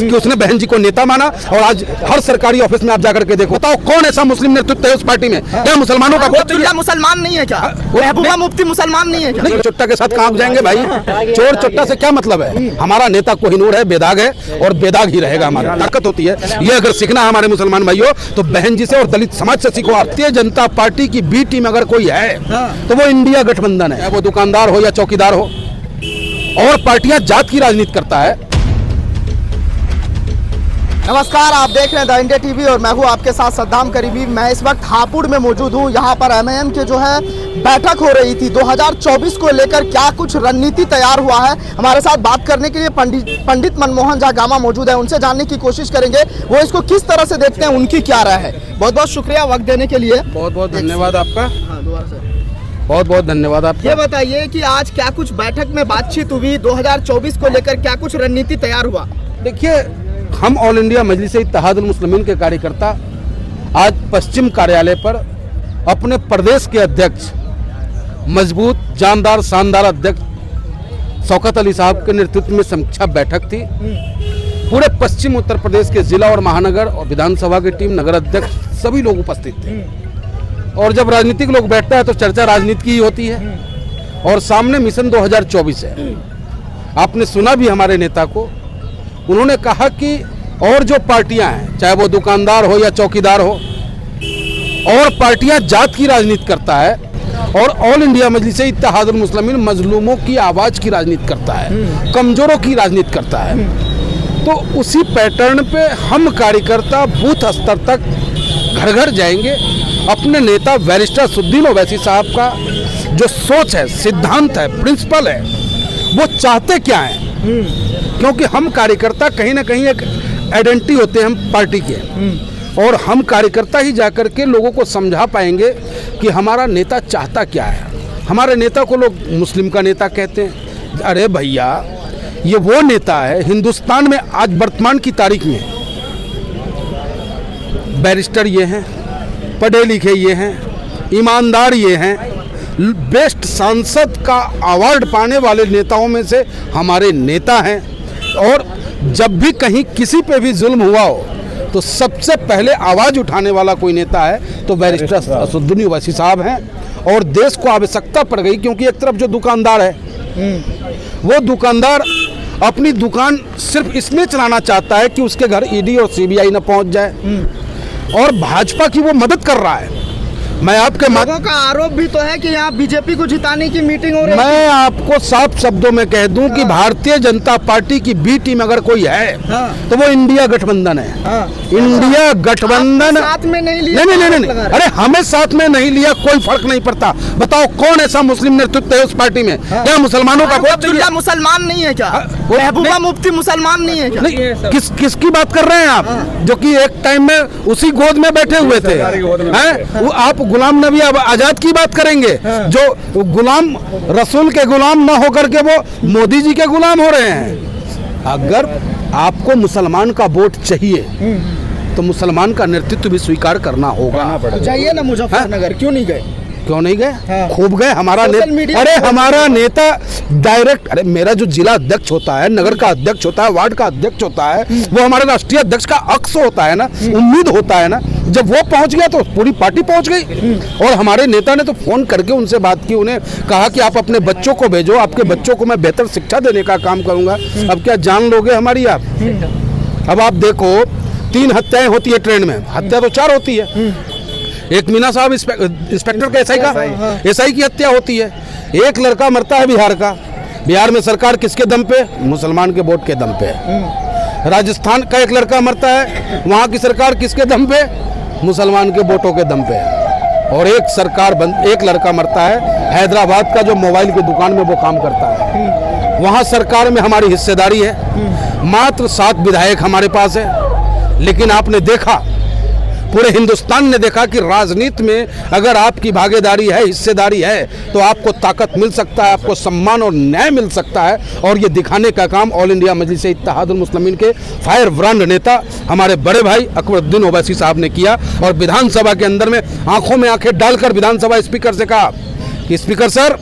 कि उसने बहन जी को नेता माना। और आज हर सरकारी ऑफिस में आप जाकर के देखो, बताओ कौन ऐसा मुस्लिम नेतृत्व है उस पार्टी में? क्या मुसलमानों का वोट? मुसलमान नहीं है क्या? महबूबा मुफ्ती मुसलमान नहीं है क्या? नहीं, चुट्टा के साथ कहाँ जाएंगे भाई? चोर चुट्टा से क्या मतलब है? हमारा नेता कोहिनूर है, बेदाग है और बेदाग ही रहेगा। हमारी ताकत होती है, ये अगर सीखना है हमारे मुसलमान भाइयों तो बहन जी से और दलित समाज से सीखो। भारतीय जनता पार्टी की बी टीम अगर कोई है तो वो इंडिया गठबंधन है। वो दुकानदार हो या चौकीदार हो, और पार्टियां जात की राजनीति करता है। नमस्कार, आप देख रहे हैं द इंडिया टीवी और मैं हूं आपके साथ सद्दाम करीबी। मैं इस वक्त हापुड़ में मौजूद हूं। यहां पर एमआईएम के जो है बैठक हो रही थी। 2024 को लेकर क्या कुछ रणनीति तैयार हुआ है, हमारे साथ बात करने के लिए पंडित मनमोहन झा गामा मौजूद है। उनसे जानने की कोशिश करेंगे वो इसको किस तरह से देखते हैं, उनकी क्या राय है। बहुत बहुत शुक्रिया वक्त देने के लिए। बहुत बहुत धन्यवाद आपका। बहुत बहुत धन्यवाद आपका। ये बताइए कि आज क्या कुछ बैठक में बातचीत हुई, 2024 को लेकर क्या कुछ रणनीति तैयार हुआ? देखिए, हम ऑल इंडिया मजलिस इत्तेहादुल मुस्लिमीन के कार्यकर्ता आज पश्चिम कार्यालय पर अपने प्रदेश के अध्यक्ष, मजबूत जानदार शानदार अध्यक्ष शौकत अली साहब के नेतृत्व में समीक्षा बैठक थी। पूरे पश्चिम उत्तर प्रदेश के जिला और महानगर और विधानसभा की टीम, नगर अध्यक्ष सभी लोग उपस्थित थे। और जब राजनीतिक लोग बैठता है तो चर्चा राजनीति की ही होती है। और सामने मिशन 2024 है। आपने सुना भी हमारे नेता को, उन्होंने कहा कि और जो पार्टियां हैं, चाहे वो दुकानदार हो या चौकीदार हो, और पार्टियां जात की राजनीति करता है और ऑल इंडिया मजलिस इत्तेहादुल मुस्लिमीन मजलूमों की आवाज़ की राजनीति करता है, कमजोरों की राजनीति करता है। तो उसी पैटर्न पे हम कार्यकर्ता बूथ स्तर तक घर घर जाएंगे। अपने नेता बैरिस्टर असदुद्दीन ओवैसी साहब का जो सोच है, सिद्धांत है, प्रिंसिपल है, वो चाहते क्या है, क्योंकि हम कार्यकर्ता कहीं ना कहीं एक आइडेंटिटी होते हैं हम पार्टी के, और हम कार्यकर्ता ही जाकर के लोगों को समझा पाएंगे कि हमारा नेता चाहता क्या है। हमारे नेता को लोग मुस्लिम का नेता कहते हैं। अरे भैया, ये वो नेता है हिंदुस्तान में आज वर्तमान की तारीख में, बैरिस्टर ये हैं, पढ़े लिखे ये हैं, ईमानदार ये हैं, बेस्ट सांसद का अवार्ड पाने वाले नेताओं में से हमारे नेता हैं। और जब भी कहीं किसी पे भी जुल्म हुआ हो तो सबसे पहले आवाज़ उठाने वाला कोई नेता है तो बैरिस्टर असदुद्दीन ओवैसी साहब हैं। और देश को आवश्यकता पड़ गई, क्योंकि एक तरफ जो दुकानदार है वो दुकानदार अपनी दुकान सिर्फ इसमें चलाना चाहता है कि उसके घर ईडी और सीबीआई न पहुंच जाए, और भाजपा की वो मदद कर रहा है। मैं आपके लोगों का आरोप भी तो है कि यहाँ बीजेपी को जिताने की मीटिंग हो रही है। मैं आपको साफ शब्दों में कह दूं कि भारतीय जनता पार्टी की बी टीम अगर कोई है तो वो इंडिया गठबंधन है। इंडिया गठबंधन साथ में नहीं लिया। नहीं। अरे हमें साथ में नहीं लिया, कोई फर्क नहीं पड़ता। बताओ कौन ऐसा मुस्लिम नेतृत्व है उस पार्टी में? क्या मुसलमानों का वोट? मुसलमान नहीं है क्या? महबूबा मुफ्ती मुसलमान नहीं है क्या? नहीं, किसकी बात कर रहे हैं आप, जो कि एक टाइम में उसी गोद में बैठे हुए थे? आप गुलाम नबी आजाद की बात करेंगे, जो गुलाम रसूल के गुलाम ना होकर के वो मोदी जी के गुलाम हो रहे हैं। अगर आपको मुसलमान का वोट चाहिए तो मुसलमान का नेतृत्व भी स्वीकार करना होगा। जाइए ना मुजफ्फरनगर, क्यों नहीं गए? क्यों नहीं गए? खूब गए। हमारा अरे हमारा नेता डायरेक्ट, अरे मेरा जो जिला अध्यक्ष होता है, नगर का अध्यक्ष होता है, वार्ड का अध्यक्ष होता है, वो हमारे राष्ट्रीय अध्यक्ष का अक्स होता है ना, उम्मीद होता है ना। जब वो पहुंच गया तो पूरी पार्टी पहुंच गई। और हमारे नेता ने तो फोन करके उनसे बात की, उन्हें कहा कि आप अपने बच्चों को भेजो, आपके बच्चों को मैं बेहतर शिक्षा देने का काम करूंगा। अब क्या जान लोगे हमारी आप? अब आप देखो, 3 हत्याएं होती है ट्रेन में, हत्या तो 4 होती है। एक मीना साहब इंस्पेक्टर का एसआई की हत्या होती है। एक लड़का मरता है बिहार का। बिहार में सरकार किसके दम पे? मुसलमान के वोट के दम पे। राजस्थान का एक लड़का मरता है, वहाँ की सरकार किसके दम पे? मुसलमान के वोटों के दम पे। और एक लड़का मरता है हैदराबाद का, जो मोबाइल की दुकान में वो काम करता है। वहाँ सरकार में हमारी हिस्सेदारी है। मात्र 7 विधायक हमारे पास है। लेकिन आपने देखा, पूरे हिंदुस्तान ने देखा कि राजनीति में अगर आपकी भागीदारी है, हिस्सेदारी है, तो आपको ताकत मिल सकता है, आपको सम्मान और न्याय मिल सकता है। और ये दिखाने का काम ऑल इंडिया मजलिस इत्तेहादुल मुस्लिमीन के फायर ब्रांड नेता हमारे बड़े भाई अकबरुद्दीन ओवैसी साहब ने किया। और विधानसभा के अंदर में आंखों में आंखें डालकर विधानसभा स्पीकर से कहा कि स्पीकर सर,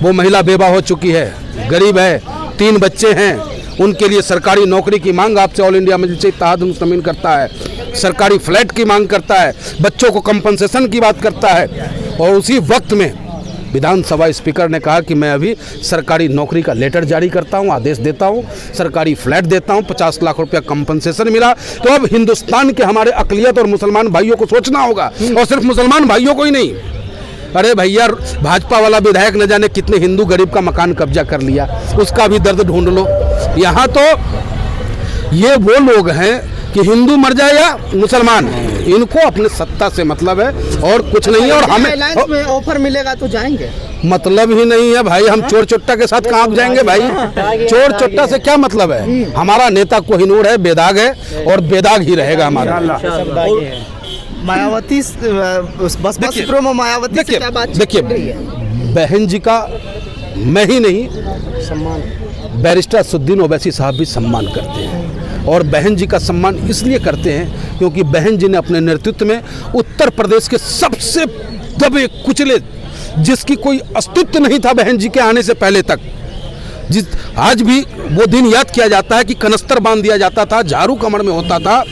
वो महिला बेवा हो चुकी है, गरीब है, 3 बच्चे हैं, उनके लिए सरकारी नौकरी की मांग आपसे ऑल इंडिया मजलिस इत्तेहाद मुस्लिमीन करता है, सरकारी फ्लैट की मांग करता है, बच्चों को कंपनसेशन की बात करता है। और उसी वक्त में विधानसभा स्पीकर ने कहा कि मैं अभी सरकारी नौकरी का लेटर जारी करता हूं, आदेश देता हूं, सरकारी फ्लैट देता हूं, 50 लाख रुपया कंपनसेशन मिला। तो अब हिंदुस्तान के हमारे अक़लियत और मुसलमान भाइयों को सोचना होगा, और सिर्फ मुसलमान भाइयों को ही नहीं। अरे भैया, भाजपा वाला विधायक न जाने कितने हिंदू गरीब का मकान कब्जा कर लिया, उसका भी दर्द ढूंढ लो। यहाँ तो ये वो लोग हैं कि हिंदू मर जाए या मुसलमान, इनको अपने सत्ता से मतलब है और कुछ नहीं है। और हमें में ऑफर मिलेगा तो जाएंगे, मतलब ही नहीं है भाई। हम चोर चुट्टा के साथ कहाँ जाएंगे भाई? चोर चुट्टा से क्या मतलब है? हमारा नेता कोहिनूर है, बेदाग है और बेदाग ही रहेगा हमारा। मायावती बस प्रोमो मायावती से क्या बात? देखिए, बहन जी का मैं ही नहीं, बैरिस्टर असदुद्दीन ओवैसी साहब भी सम्मान करते हैं। और बहन जी का सम्मान इसलिए करते हैं क्योंकि बहन जी ने अपने नेतृत्व में उत्तर प्रदेश के सबसे दबे कुचले, जिसकी कोई अस्तित्व नहीं था बहन जी के आने से पहले तक, आज भी वो दिन याद किया जाता है कि कनस्तर बांध दिया जाता था, झाड़ू कमर में होता था।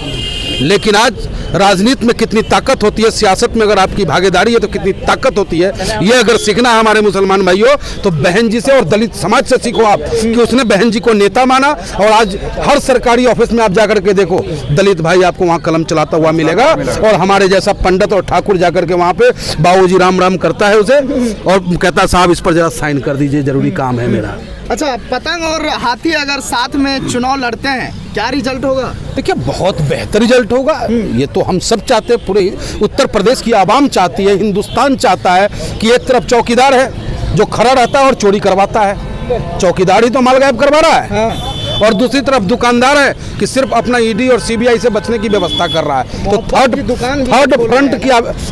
लेकिन आज राजनीति में कितनी ताकत होती है, सियासत में अगर आपकी भागीदारी है तो कितनी ताकत होती है, ये अगर सीखना है हमारे मुसलमान भाइयों तो बहन जी से और दलित समाज से सीखो आप कि उसने बहन जी को नेता माना। और आज हर सरकारी ऑफिस में आप जाकर के देखो, दलित भाई आपको वहाँ कलम चलाता हुआ मिलेगा, और हमारे जैसा पंडित और ठाकुर जाकर के वहाँ पे बाबूजी राम राम करता है उसे और कहता है साहब इस पर जरा साइन कर दीजिए, जरूरी काम है मेरा। अच्छा, पतंग और हाथी अगर साथ में चुनाव लड़ते हैं, क्या रिजल्ट होगा? देखिए, बहुत बेहतर रिजल्ट होगा। ये तो हम सब चाहते हैं, पूरे उत्तर प्रदेश की आवाम चाहती है, हिंदुस्तान चाहता है कि एक तरफ चौकीदार है जो खड़ा रहता है और चोरी करवाता है, चौकीदार ही तो माल गायब करवा रहा है, और दूसरी तरफ दुकानदार है कि सिर्फ अपना ईडी और सीबीआई से बचने की व्यवस्था कर रहा है। तो थर्ड फ्रंट की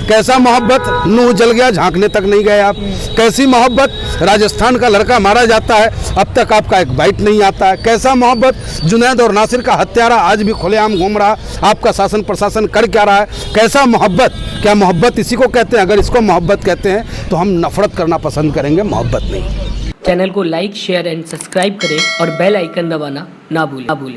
कैसा मोहब्बत, नूह जल गया झांकने तक नहीं गए आप। कैसी मोहब्बत, राजस्थान का लड़का मारा जाता है, अब तक आपका एक बाइट नहीं आता है। कैसा मोहब्बत, जुनैद और नासिर का हत्यारा आज भी खुलेआम घूम रहा, आपका शासन प्रशासन कर क्या रहा है? कैसा मोहब्बत, क्या मोहब्बत इसी को कहते हैं? अगर इसको मोहब्बत कहते हैं तो हम नफरत करना पसंद करेंगे, मोहब्बत नहीं। चैनल को लाइक, शेयर एंड सब्सक्राइब करें और बेल आइकन दबाना ना भूलें।